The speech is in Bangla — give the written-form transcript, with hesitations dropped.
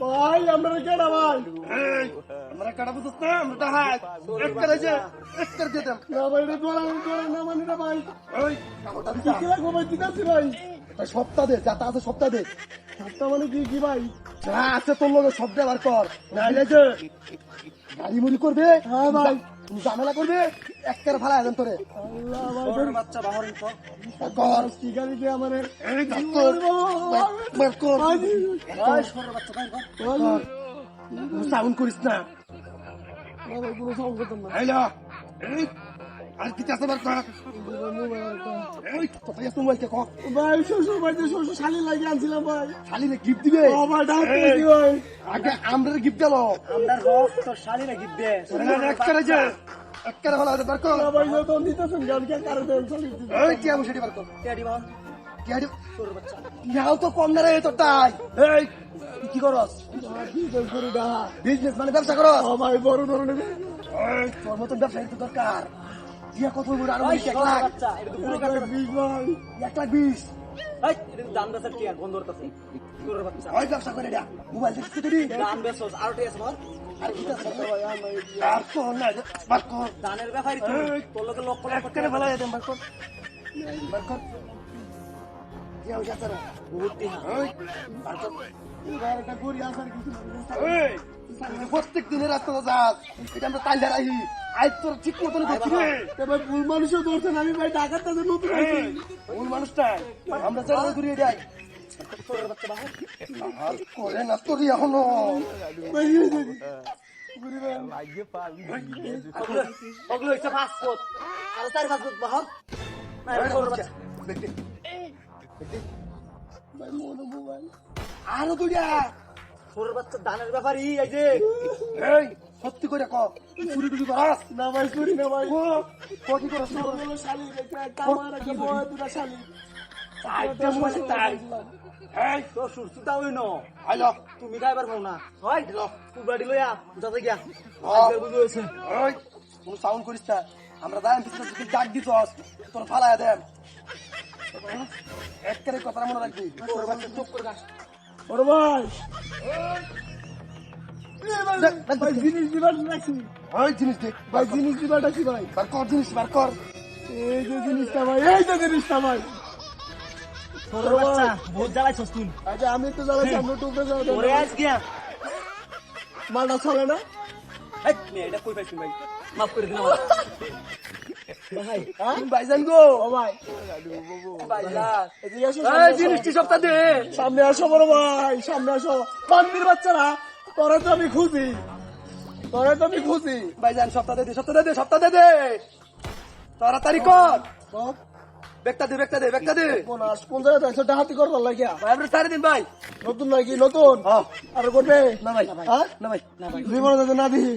ভাই আমরা কেডা ভাই আমরা কেডা বুঝছ না আমরা হাত এক করে যে এক করে দিতাম না ভাই রে তোরা না মানে না ভাই ওই কামটা কি লাগবে ভাই দিতাছি ভাই ভাই সপ্তাহ দে যা আছে সপ্তাহ দে সপ্তাহ মানে কি ভাই যা আছে তোর লগে সবটা বার কর নাইলে যে গাড়ি মুড়ি করবে হ্যাঁ ভাই তুমি ঝামেলা করবে এক করে ফালা দেন তোরে আল্লাহ ভাই তোর বাচ্চা বাহর তো কর কি গাড়ি দে আমারে এই ডাক্তার বার কর ভাই সর বাচ্চা ভাই কর সাউন্ড করিস না বাবা পুরো সাউন্ড করতাম না হ্যালো এই আর কি চাস বার কর এই কোথায় আছো মোবাইল কে কর ভাই শ্বশুর ভাই তো শ্বশুর শালি লাগি আনছিলাম ভাই শালিরে গিফট দিবে ও ভাই ডাক্তার দি ভাই আগে আমরা গিফট দিলো আমরা হক তোর শালিরে গিফট দে এক করে যা এক করে হলো বার কর ভাই তো নিতেছেন গান কে করে দেন শালি এই কি আমি সেটি বার কর কে দিবা কে দিব তোর বাচ্চা নাও তো কম না রে তোরটাই এই কি করস বিজনেস করি দা বিজনেস মানে ব্যবসা করস ও ভাই বড় ধরনের এই তোর মত ব্যবসা তো দরকার দিয়া কত বড় আর 1 লাখ বাচ্চা এটা তো পুরো কাটে 20 ভাই 1 লাখ 20 এই এটা দাম বেচার কি আর বন্ধ করতেছে তোর বাচ্চা ওই ব্যবসা করে দা মোবাইল দেখছিস তুই দাম বেচছস আর টিএস বল আর কি তা ভাই আর তো না বার কর দানের ব্যাপারই তোর লগে লক্ষ লক্ষ করে ফেলাই দেন বার কর क्या हो जाता है बहुत ही বার কর এবার একটা গড়ি আসার কিছু এই প্রত্যেক দিনের রাস্তা যাস এটা আমরা তাইলা রাখি আজ তোর ঠিক মতন করছি রে তবে ভুল মানুষও ধরছেন আমি ভাই ঢাকাতে নতুন আছি ভুল মানুষটা আমরা চলে ঘুরিয়ে যাই তোর বাচ্চা বাহার আর করে না তোর এখনো ঘুরিবে লাগে পাবি ওগুলো একটা পাসপোর্ট আর তার পাসপোর্ট বাহার না তোর বাচ্চা দেখতে ভাই মোনো মোবাইল আরো দুইটা তোর বাচ্চা দানের ব্যাপারই এই যে এই সত্যি করে কও চুরি টুরি করস না ভাই চুরি না ভাই ও কি করস বলো শালি একটা কামার একটা বড় দুটা শালি আইটা মোবাইল তাই এই তো সুরসুতা হইনো আইলো তুমি গাইবার পাও না হয় দিলো তুই বাড়ি লইয়া যাতে গিয়া আইবার বুঝু হইছে ওই কোন সাউন্ড করিস না আমরা দাম বিস্তার যদি ডাক দিছস তোর ফালায়া দেন এক করে কথা মনে রাখবি তোর বাচ্চা চুপ করে গাছ ওরে ভাই ভাই জিনিস দিবার রাখছি ওই জিনিস দেখ ভাই জিনিস দিবার রাখছি ভাই বার কর জিনিস বার কর এই যে জিনিসটা ভাই এই যে জিনিসটা ভাই তোর বাচ্চা বহুত জ্বালাইছস তুই আচ্ছা আমি তো জ্বালাইছি আমরা টুপে যাও ওরে আজ গিয়া মালটা চলে না এই এটা কই পাইছিস ভাই মাফ করে দিন ভাই তুমি ভাইজান গো ও ভাই ভাইজান এই জিনিসটি সপ্তাহ দে সামনে আসো বড় ভাই সামনে আসো বান্দির বাচ্চারা তোরা তো আমি খুঁজি ভাইজান সপ্তাহ দে তাড়াতাড়ি কর বেকটা দে বোনাস কোন জায়গায় আছে ডাহাতি করবার লাগিয়া ভাই আমরা 4 দিন ভাই নতুন লাগি নতুন আর করবে না ভাই হ্যাঁ না ভাই জীবনে না দিই